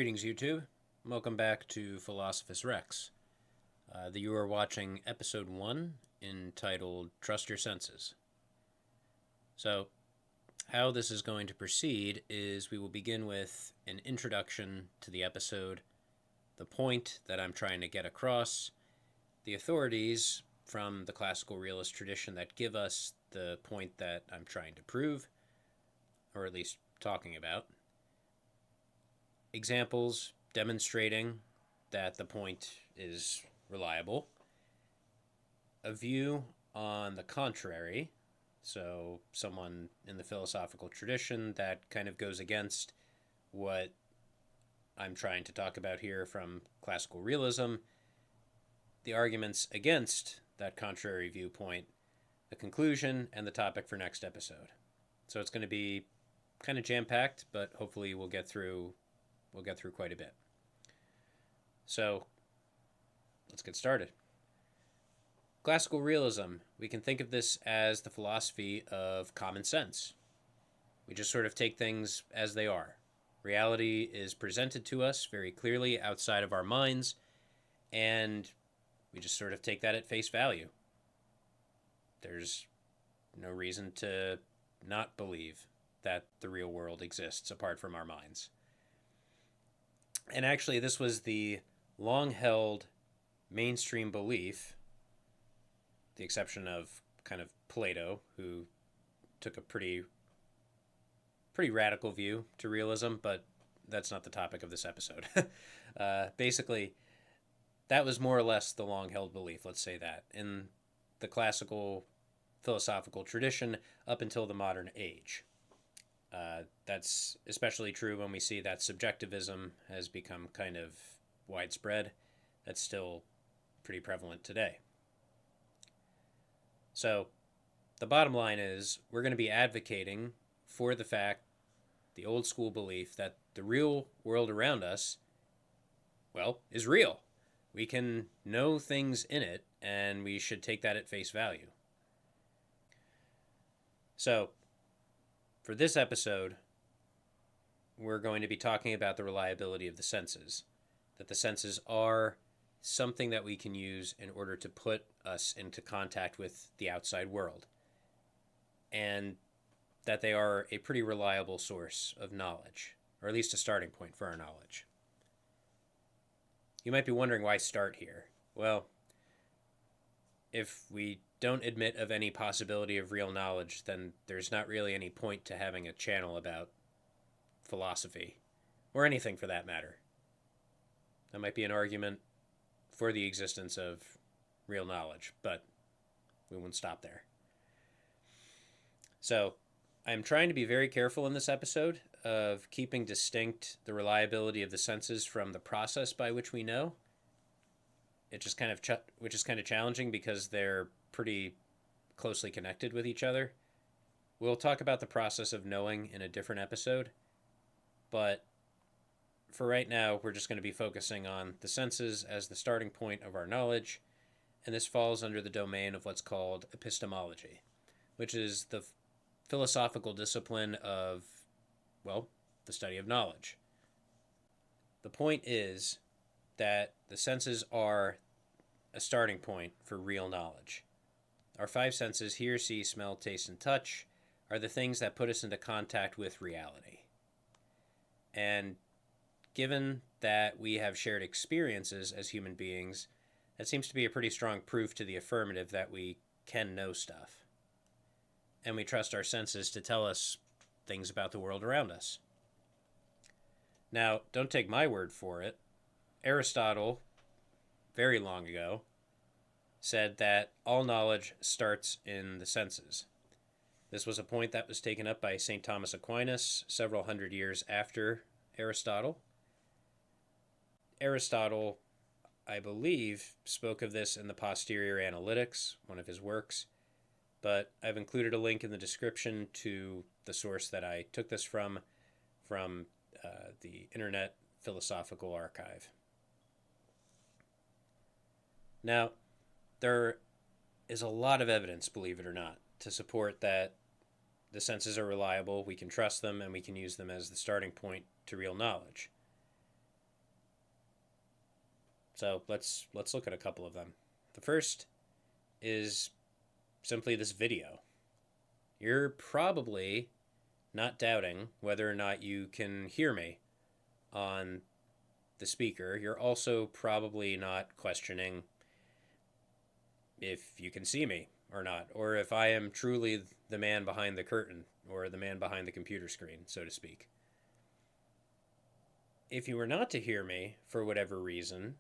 Greetings, YouTube. Welcome back to Philosophus Rex. You are watching episode 1 entitled Trust Your Senses. So, how this is going to proceed is we will begin with an introduction to the episode, the point that I'm trying to get across, the authorities from the classical realist tradition that give us the point that I'm trying to prove, or at least talking about, examples demonstrating that the point is reliable, a view on the contrary, so someone in the philosophical tradition that kind of goes against what I'm trying to talk about here from classical realism, the arguments against that contrary viewpoint, the conclusion, and the topic for next episode. So it's going to be kind of jam-packed, but hopefully we'll get through quite a bit. So let's get started. Classical realism, we can think of this as the philosophy of common sense. We just sort of take things as they are. Reality is presented to us very clearly outside of our minds, and we just sort of take that at face value. There's no reason to not believe that the real world exists apart from our minds. And actually, this was the long-held mainstream belief, the exception of kind of Plato, who took a pretty radical view to realism, but that's not the topic of this episode. Basically, that was more or less the long-held belief, let's say that, in the classical philosophical tradition up until the modern age. That's especially true when we see that subjectivism has become kind of widespread. That's still pretty prevalent today. So the bottom line is we're going to be advocating for the fact, the old school belief that the real world around us, well, is real. We can know things in it, and we should take that at face value. So for this episode, we're going to be talking about the reliability of the senses, that the senses are something that we can use in order to put us into contact with the outside world, and that they are a pretty reliable source of knowledge, or at least a starting point for our knowledge. You might be wondering why start here. Well, if we don't admit of any possibility of real knowledge, then there's not really any point to having a channel about philosophy, or anything for that matter. That might be an argument for the existence of real knowledge, but we won't stop there. So I'm trying to be very careful in this episode of keeping distinct the reliability of the senses from the process by which we know. Which is kind of challenging because they're pretty closely connected with each other. We'll talk about the process of knowing in a different episode, but for right now, we're just going to be focusing on the senses as the starting point of our knowledge, and this falls under the domain of what's called epistemology, which is the philosophical discipline of, well, the study of knowledge. The point is that the senses are a starting point for real knowledge. Our five senses, hear, see, smell, taste, and touch, are the things that put us into contact with reality. And given that we have shared experiences as human beings, that seems to be a pretty strong proof to the affirmative that we can know stuff. And we trust our senses to tell us things about the world around us. Now, don't take my word for it. Aristotle, very long ago, said that all knowledge starts in the senses. This was a point that was taken up by St. Thomas Aquinas several hundred years after Aristotle. Aristotle, I believe, spoke of this in the Posterior Analytics, one of his works, but I've included a link in the description to the source that I took this from the Internet Philosophical Archive. Now, there is a lot of evidence, believe it or not, to support that the senses are reliable, we can trust them, and we can use them as the starting point to real knowledge. So let's look at a couple of them. The first is simply this video. You're probably not doubting whether or not you can hear me on the speaker. You're also probably not questioning if you can see me or not, or if I am truly the man behind the curtain or the man behind the computer screen, so to speak. If you were not to hear me for whatever reason,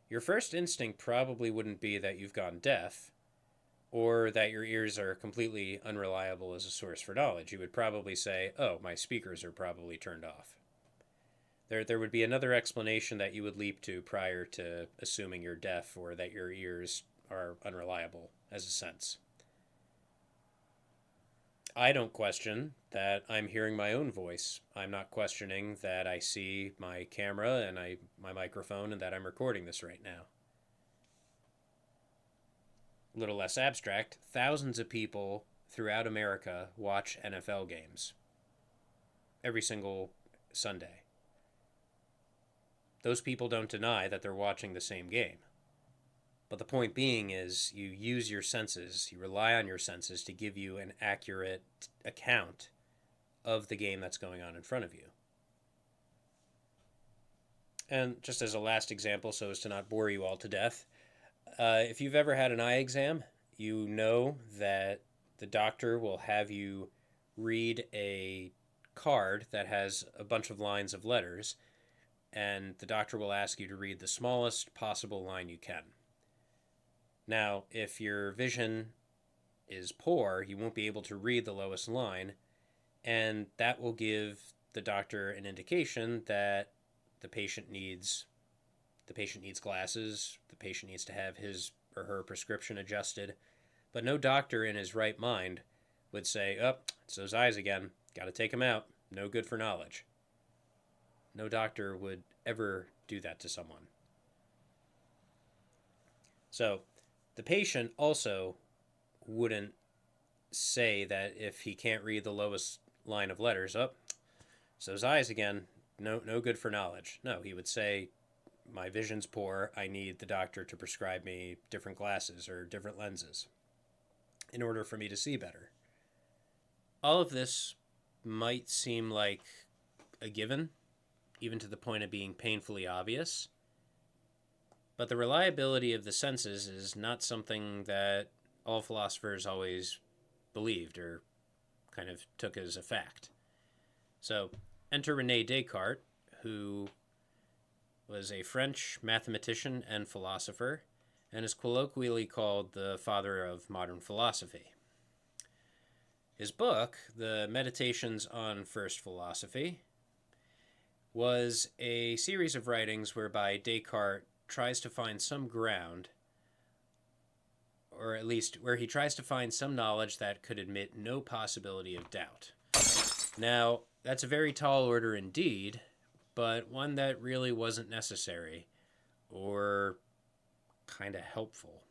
your first instinct probably wouldn't be that you've gone deaf or that your ears are completely unreliable as a source for knowledge. You would probably say, oh, my speakers are probably turned off. There would be another explanation that you would leap to prior to assuming you're deaf or that your ears are unreliable as a sense. I don't question that I'm hearing my own voice. I'm not questioning that I see my camera and my microphone and that I'm recording this right now. A little less abstract, thousands of people throughout America watch NFL games every single Sunday. Those people don't deny that they're watching the same game. But the point being is you use your senses, you rely on your senses to give you an accurate account of the game that's going on in front of you. And just as a last example, so as to not bore you all to death, if you've ever had an eye exam, you know that the doctor will have you read a card that has a bunch of lines of letters, and the doctor will ask you to read the smallest possible line you can. Now, if your vision is poor, you won't be able to read the lowest line, and that will give the doctor an indication that the patient needs glasses, the patient needs to have his or her prescription adjusted. But no doctor in his right mind would say, oh, it's those eyes again, got to take them out, no good for knowledge. No doctor would ever do that to someone. So the patient also wouldn't say that if he can't read the lowest line of letters, oh, it's those eyes again, no good for knowledge. No, he would say, my vision's poor, I need the doctor to prescribe me different glasses or different lenses in order for me to see better. All of this might seem like a given, even to the point of being painfully obvious, but the reliability of the senses is not something that all philosophers always believed or kind of took as a fact. So enter René Descartes, who was a French mathematician and philosopher, and is colloquially called the father of modern philosophy. His book, The Meditations on First Philosophy, was a series of writings whereby Descartes tries to find some ground, or at least where he tries to find some knowledge that could admit no possibility of doubt. Now, that's a very tall order indeed, but one that really wasn't necessary or kind of helpful.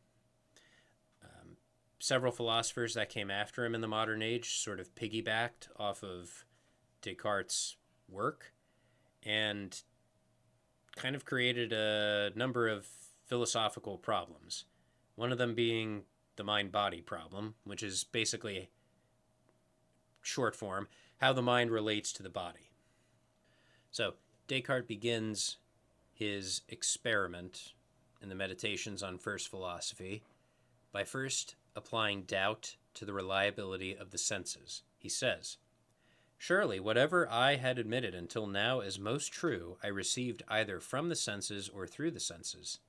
Several philosophers that came after him in the modern age sort of piggybacked off of Descartes' work and kind of created a number of philosophical problems. One of them being the mind-body problem, which is basically, short form, how the mind relates to the body. So Descartes begins his experiment in the Meditations on First Philosophy by first applying doubt to the reliability of the senses. He says, surely whatever I had admitted until now as most true, I received either from the senses or through the senses.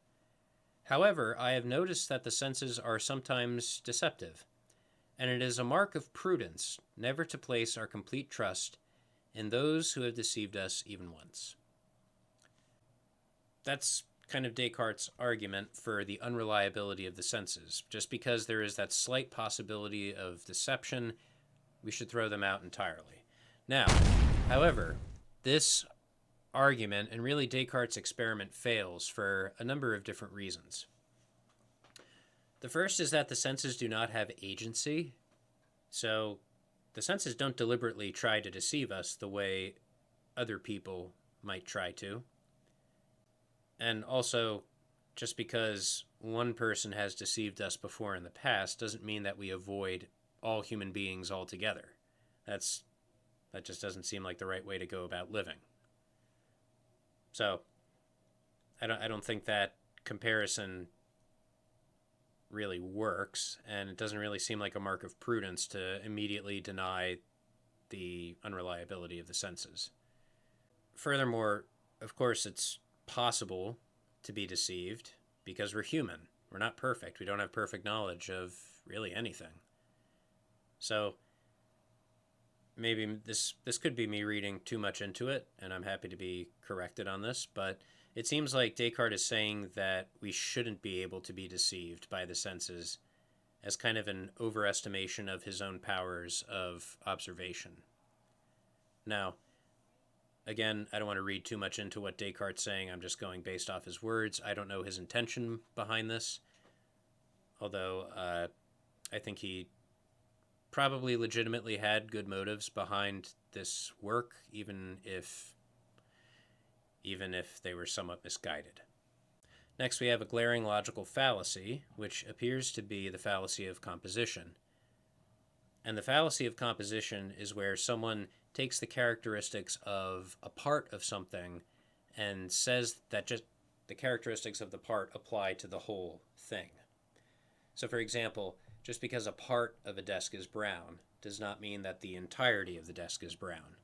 However, I have noticed that the senses are sometimes deceptive, and it is a mark of prudence never to place our complete trust in those who have deceived us even once. That's kind of Descartes' argument for the unreliability of the senses. Just because there is that slight possibility of deception, we should throw them out entirely. Now, however, this argument, and really Descartes' experiment, fails for a number of different reasons. The first is that the senses do not have agency, so the senses don't deliberately try to deceive us the way other people might try to. And also, just because one person has deceived us before in the past doesn't mean that we avoid all human beings altogether. That just doesn't seem like the right way to go about living. So I don't think that comparison really works, and it doesn't really seem like a mark of prudence to immediately deny the unreliability of the senses. Furthermore, of course, it's possible to be deceived because we're human. We're not perfect. We don't have perfect knowledge of really anything. So maybe this could be me reading too much into it, and I'm happy to be corrected on this, but it seems like Descartes is saying that we shouldn't be able to be deceived by the senses as kind of an overestimation of his own powers of observation. Now, again, I don't want to read too much into what Descartes is saying. I'm just going based off his words. I don't know his intention behind this, although I think he probably legitimately had good motives behind this work, even if they were somewhat misguided. Next, we have a glaring logical fallacy, which appears to be the fallacy of composition. And the fallacy of composition is where someone takes the characteristics of a part of something and says that just the characteristics of the part apply to the whole thing. So, for example, just because a part of a desk is brown does not mean that the entirety of the desk is brown.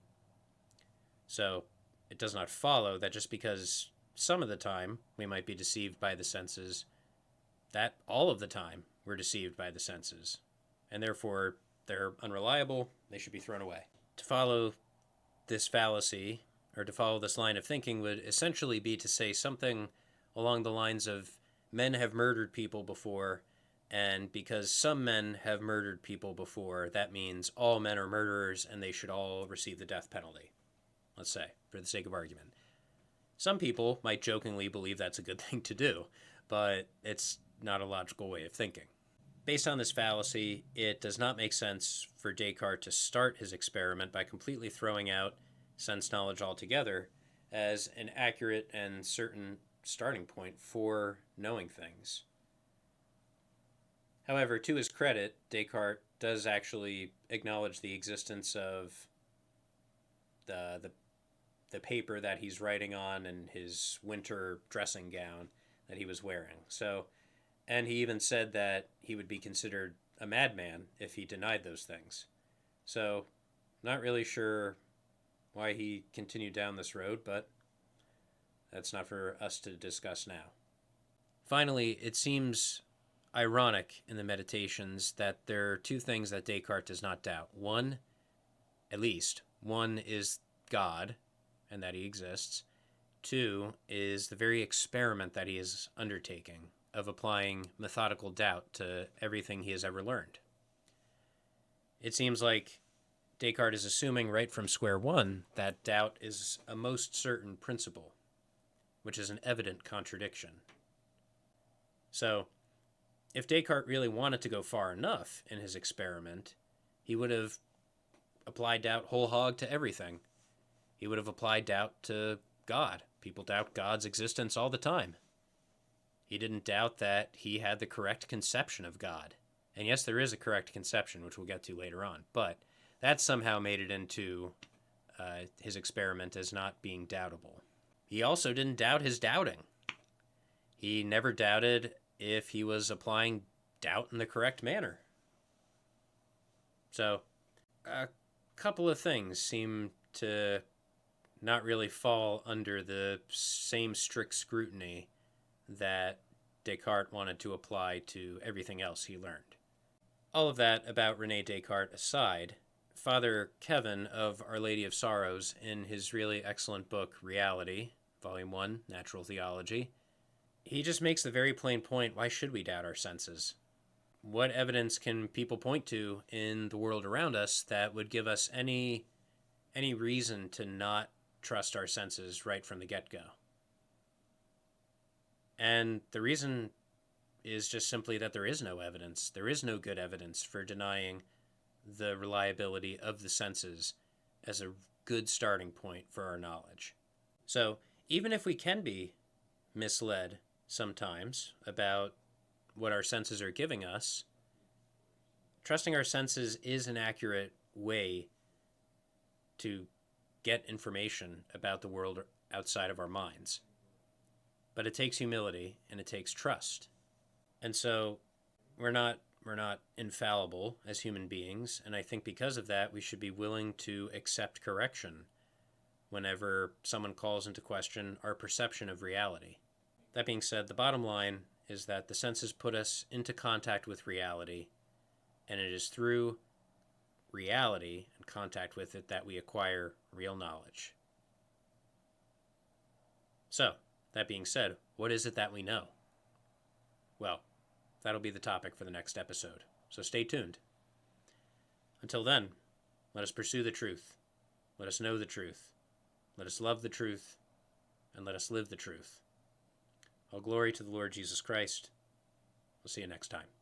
So, it does not follow that just because some of the time we might be deceived by the senses, that all of the time we're deceived by the senses, and therefore they're unreliable, they should be thrown away. To follow this fallacy, or to follow this line of thinking, would essentially be to say something along the lines of men have murdered people before, and because some men have murdered people before, that means all men are murderers and they should all receive the death penalty, let's say, for the sake of argument. Some people might jokingly believe that's a good thing to do, but it's not a logical way of thinking. Based on this fallacy, it does not make sense for Descartes to start his experiment by completely throwing out sense knowledge altogether as an accurate and certain starting point for knowing things. However, to his credit, Descartes does actually acknowledge the existence of the paper that he's writing on and his winter dressing gown that he was wearing. So, and he even said that he would be considered a madman if he denied those things. So, not really sure why he continued down this road, but that's not for us to discuss now. Finally, it seems ironic in the Meditations that there are two things that Descartes does not doubt. One, at least, one is God, and that he exists. Two is the very experiment that he is undertaking of applying methodical doubt to everything he has ever learned. It seems like Descartes is assuming right from square one that doubt is a most certain principle, which is an evident contradiction. So, if Descartes really wanted to go far enough in his experiment, he would have applied doubt whole hog to everything. He would have applied doubt to God. People doubt God's existence all the time. He didn't doubt that he had the correct conception of God. And yes, there is a correct conception, which we'll get to later on, but that somehow made it into his experiment as not being doubtable. He also didn't doubt his doubting. He never doubted if he was applying doubt in the correct manner. So, a couple of things seem to not really fall under the same strict scrutiny that Descartes wanted to apply to everything else he learned. All of that about René Descartes aside, Father Kevin of Our Lady of Sorrows, in his really excellent book, Reality, Volume 1, Natural Theology, he just makes the very plain point, why should we doubt our senses? What evidence can people point to in the world around us that would give us any reason to not trust our senses right from the get-go? And the reason is just simply that there is no evidence. There is no good evidence for denying the reliability of the senses as a good starting point for our knowledge. So even if we can be misled sometimes about what our senses are giving us, trusting our senses is an accurate way to get information about the world outside of our minds. But it takes humility and it takes trust. And so we're not infallible as human beings, and I think because of that we should be willing to accept correction whenever someone calls into question our perception of reality. That being said, the bottom line is that the senses put us into contact with reality, and it is through reality and contact with it that we acquire real knowledge. So, that being said, what is it that we know? Well, that'll be the topic for the next episode, so stay tuned. Until then, let us pursue the truth. Let us know the truth. Let us love the truth, and let us live the truth. All glory to the Lord Jesus Christ. We'll see you next time.